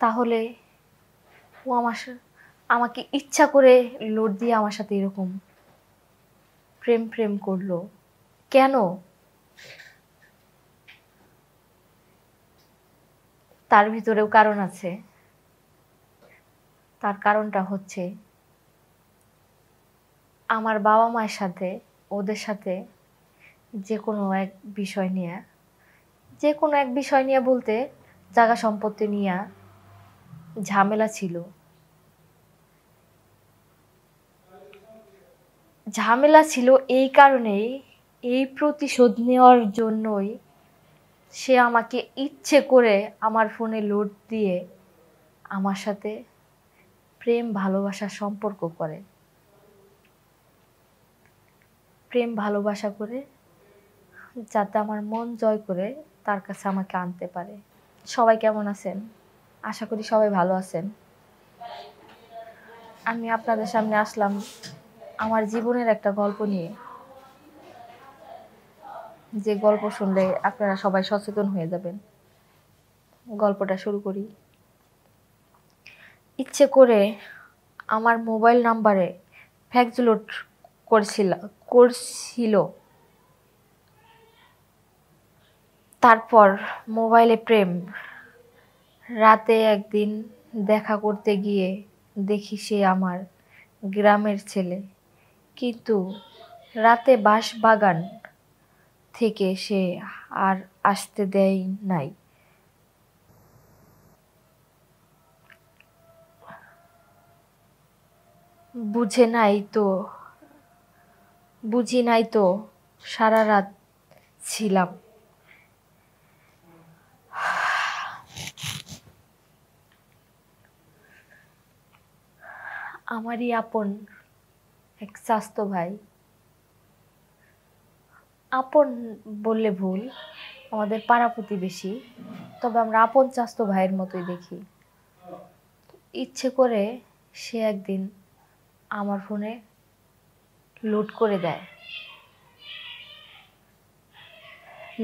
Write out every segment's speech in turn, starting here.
তাহলে ও আমাকে ইচ্ছা করে লোড দিয়ে আমার সাথে এরকম প্রেম প্রেম করলো কেন? তার ভিতরেও কারণ আছে। তার কারণটা হচ্ছে আমার বাবা মায়ের সাথে, ওদের সাথে যে কোনো এক বিষয় নিয়ে, যে কোনো এক বিষয় নিয়ে বলতে জায়গা সম্পত্তি নিয়ে ঝামেলা ছিল। ঝামেলা ছিল এই কারণেই, এই প্রতিশোধ নেওয়ার জন্যই সে আমাকে ইচ্ছে করে আমার ফোনে লোড দিয়ে আমার সাথে প্রেম ভালোবাসার সম্পর্ক করে। প্রেম ভালোবাসা করে যাতে আমার মন জয় করে তার কাছে আমাকে আনতে পারে। সবাই কেমন আছেন? আশা করি সবাই ভালো আছেন। আমি আপনাদের সামনে আসলাম আমার জীবনের একটা গল্প নিয়ে, যে গল্প শুনলে আপনারা সবাই সচেতন হয়ে যাবেন। গল্পটা শুরু করি। ইচ্ছে করে আমার মোবাইল নাম্বারে ফ্যাক্স লোড করছিল। তারপর মোবাইলে প্রেম। রাতে একদিন দেখা করতে গিয়ে দেখি সে আমার গ্রামের ছেলে, কিন্তু রাতে বাঁশবাগান থেকে সে আর আসতে দেয় নাই। বুঝে নাই তো বুঝি নাই তো সারা রাত ছিলাম। আমারই আপন এক চাস্তো ভাই, আপন বললে ভুল, আমাদের পাড়া প্রতিবেশী, তবে আমরা আপন চাস্তো ভাইয়ের মতোই দেখি। ইচ্ছে করে সে একদিন আমার ফোনে লোড করে দেয়।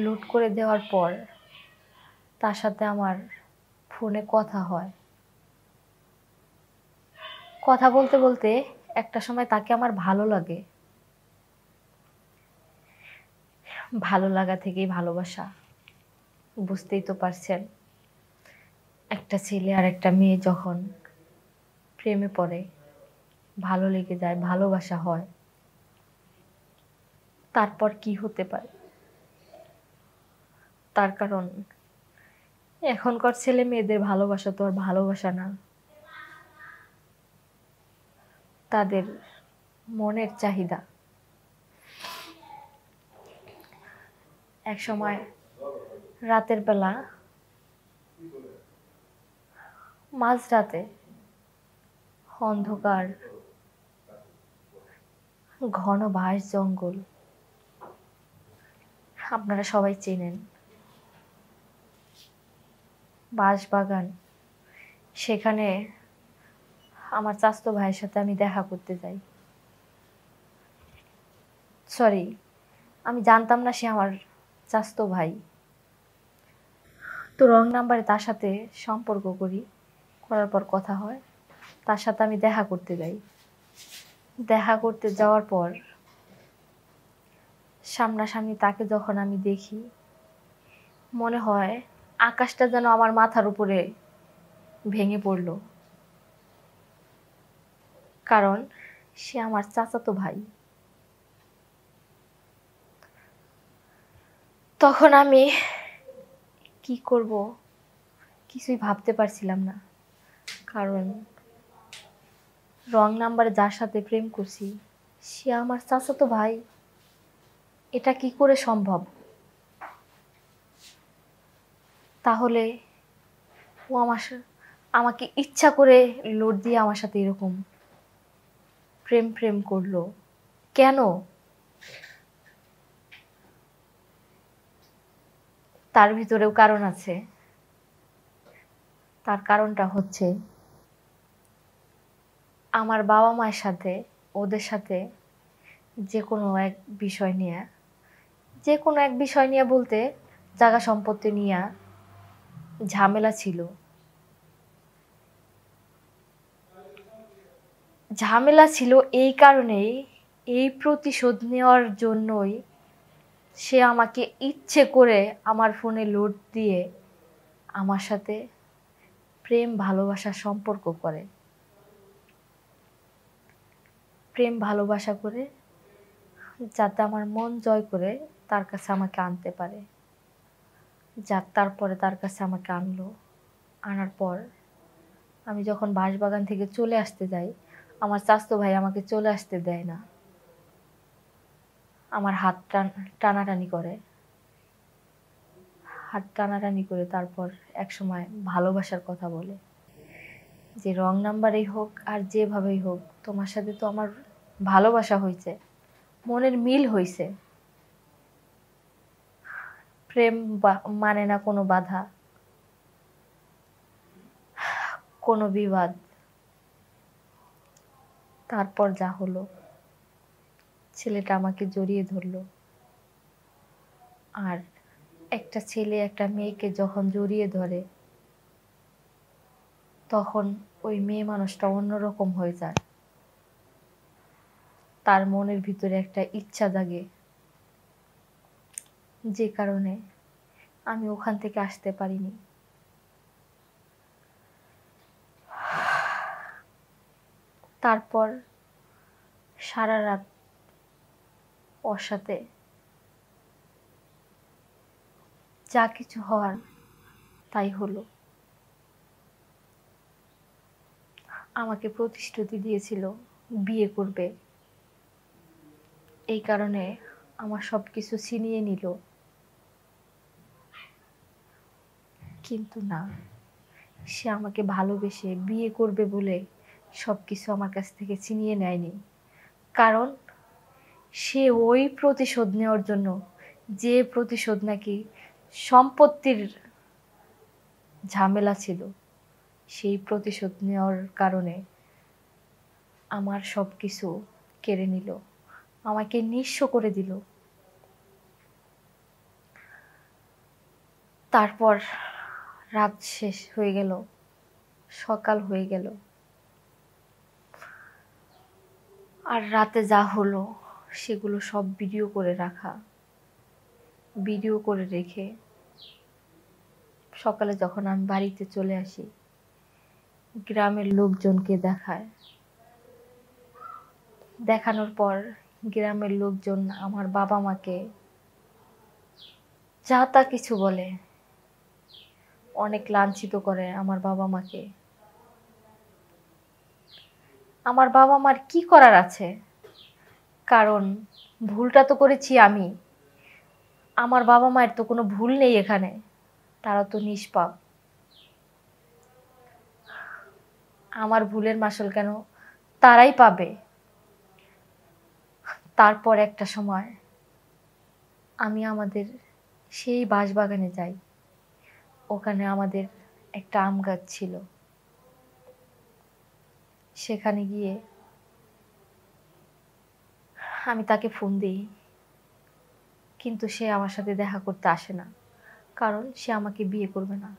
লোড করে দেওয়ার পর তার সাথে আমার ফোনে কথা হয়। কথা বলতে বলতে একটা সময় তাকে আমার ভালো লাগে। ভালো লাগা থেকেই ভালোবাসা, বুঝতেই তো পারছেন। একটা ছেলে আর একটা মেয়ে যখন প্রেমে পড়ে, ভালো লেগে যায়, ভালোবাসা হয়, তারপর কি হতে পারে? তার কারণ এখনকার ছেলে মেয়েদের ভালোবাসা তো আর ভালোবাসা না, তাদের মনের চাহিদা। এক সময় রাতের বেলা, মাঝরাতে, অন্ধকার, ঘন বাঁশ জঙ্গল, আপনারা সবাই চেনেন বাঁশবাগান, সেখানে আমার চাচাতো ভাইয়ের সাথে আমি দেখা করতে যাই। সরি, আমি জানতাম না সে আমার চাচাতো ভাই। তো রং নাম্বারে তার সাথে সম্পর্ক করি, করার পর কথা হয়, তার সাথে আমি দেখা করতে যাই। দেখা করতে যাওয়ার পর সামনাসামনি তাকে যখন আমি দেখি, মনে হয় আকাশটা যেন আমার মাথার উপরে ভেঙে পড়ল, কারণ সে আমার চাচাতো ভাই। তখন আমি কি করব কিছুই ভাবতে পারছিলাম না, কারণ রং নাম্বারে যার সাথে প্রেম করছি সে আমার চাচাতো ভাই। এটা কি করে সম্ভব? তাহলে ও আমাকে ইচ্ছা করে লোড দিয়ে আমার সাথে এরকম প্রেম প্রেম করলো কেন? তার ভিতরেও কারণ আছে। তার কারণটা হচ্ছে আমার বাবা মায়ের সাথে, ওদের সাথে যে কোনো এক বিষয় নিয়ে, যে কোনো এক বিষয় নিয়ে বলতে জায়গা সম্পত্তি নিয়ে ঝামেলা ছিল। ঝামেলা ছিল এই কারণেই, এই প্রতিশোধ নেওয়ার জন্যই সে আমাকে ইচ্ছে করে আমার ফোনে লোড দিয়ে আমার সাথে প্রেম ভালোবাসার সম্পর্ক করে, প্রেম ভালোবাসা করে, যাতে আমার মন জয় করে তার কাছে আমাকে আনতে পারে। তারপরে তার কাছে আমাকে আনলো। আনার পর আমি যখন বাঁশবাগান থেকে চলে আসতে যাই, আমার চাচাতো ভাই আমাকে চলে আসতে দেয় না, আমার হাত টানাটানি করে, হাত টানাটানি করে তারপর একসময় ভালোবাসার কথা বলে, যে রং নাম্বারেই হোক আর যেভাবেই হোক তোমার সাথে তো আমার ভালোবাসা হয়েছে, মনের মিল হয়েছে। প্রেম মানে না কোনো বাধা, কোনো বিবাদ। তারপর যা হলো, ছেলেটা আমাকে জড়িয়ে ধরলো। আর একটা ছেলে একটা মেয়েকে যখন জড়িয়ে ধরে, তখন ওই মেয়ে মানুষটা অন্যরকম হয়ে যায়। তার মনের ভিতরে একটা ইচ্ছা জাগে, যে কারণে আমি ওখান থেকে আসতে পারিনি। তারপর সারা রাত ওর সাথে যা কিছু হওয়ার তাই হলো। আমাকে প্রতিশ্রুতি দিয়েছিল বিয়ে করবে, এই কারণে আমার সব কিছু ছিনিয়ে নিল। কিন্তু না, সে আমাকে ভালোবেসে বিয়ে করবে বলে সব কিছু আমার কাছ থেকে ছিনিয়ে নেয়নি। কারণ সে ওই প্রতিশোধ নেওয়ার জন্য, যে প্রতিশোধ নাকি সম্পত্তির ঝামেলা ছিল, সেই প্রতিশোধ নেওয়ার কারণে আমার সব কিছু কেড়ে নিল, আমাকে নিঃস্ব করে দিল। তারপর রাত শেষ হয়ে গেল, সকাল হয়ে গেল, আর রাতে যা হলো সেগুলো সব ভিডিও করে রাখা। ভিডিও করে রেখে সকালে যখন আমি বাড়িতে চলে আসি, গ্রামের লোকজনকে দেখায়। দেখানোর পর গ্রামের লোকজন আমার বাবা মাকে যা তা কিছু বলে, অনেক লাঞ্ছিত করে আমার বাবা মাকে। আমার বাবা মার কি করার আছে, কারণ ভুলটা তো করেছি আমি, আমার বাবা মায়ের তো কোনো ভুল নেই এখানে, তারা তো নিষ্পাপ। আমার ভুলের মাসুল কেন তারাই পাবে। তারপর একটা সময় আমি আমাদের সেই বাঁশবাগানে যাই। ওখানে আমাদের একটা আম গাছ ছিল। সেখানে গিয়ে আমি তাকে ফোন দিই, কিন্তু সে আমার সাথে দেখা করতে আসে না, কারণ সে আমাকে বিয়ে করবে না।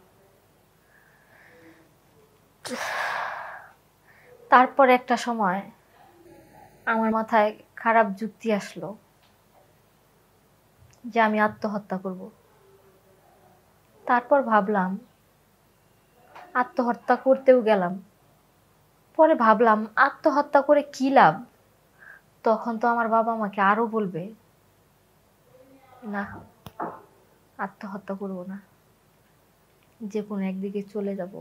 তারপর একটা সময় আমার মাথায় খারাপ যুক্তি আসলো যে আমি আত্মহত্যা করব। তারপর ভাবলাম, আত্মহত্যা করতেও গেলাম। পরে ভাবলাম আত্মহত্যা করে কী লাভ, তখন তো আমার বাবা আমাকে আরো বলবে। না, আত্মহত্যা করব না, যে কোনো একদিকে চলে যাব।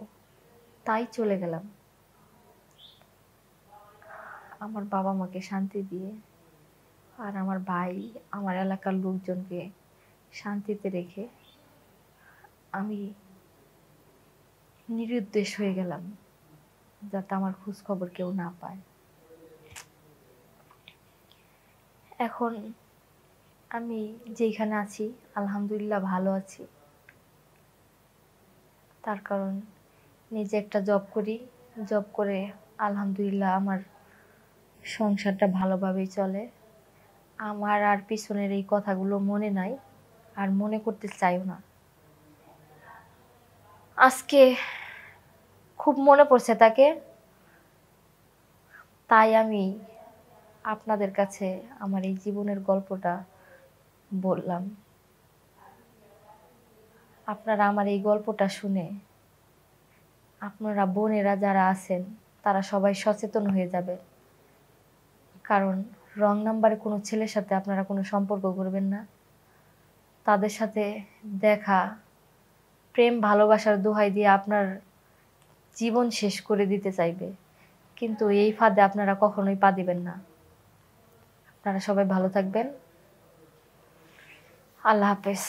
তাই চলে গেলাম, আমার বাবা মাকে শান্তি দিয়ে, আর আমার ভাই, আমার এলাকার লোকজনকে শান্তিতে রেখে আমি নিরুদ্দেশ হয়ে গেলাম, যাতে আমার খোঁজ খবর কেউ না পায়। এখন আমি যেখানে আছি আলহামদুলিল্লাহ ভালো আছি। তার কারণ নিজে একটা জব করি, জব করে আলহামদুলিল্লাহ আমার সংসারটা ভালোভাবেই চলে। আমার আর পিছনের এই কথাগুলো মনে নাই, আর মনে করতে চাইও না। আজকে খুব মনে পড়ছে তাকে, তাই আমি আপনাদের কাছে আমার এই জীবনের গল্পটা বললাম। আপনারা আমার এই গল্পটা শুনে আপনারা বোনেরা যারা আছেন তারা সবাই সচেতন হয়ে যাবে। কারণ রং নাম্বারে কোনো ছেলের সাথে আপনারা কোনো সম্পর্ক করবেন না। তাদের সাথে দেখা, প্রেম ভালোবাসার দোহাই দিয়ে আপনার জীবন শেষ করে দিতে চাইবে, কিন্তু এই ফাঁদে আপনারা কখনোই পা দিবেন না। আপনারা সবাই ভালো থাকবেন। আল্লাহ হাফেজ।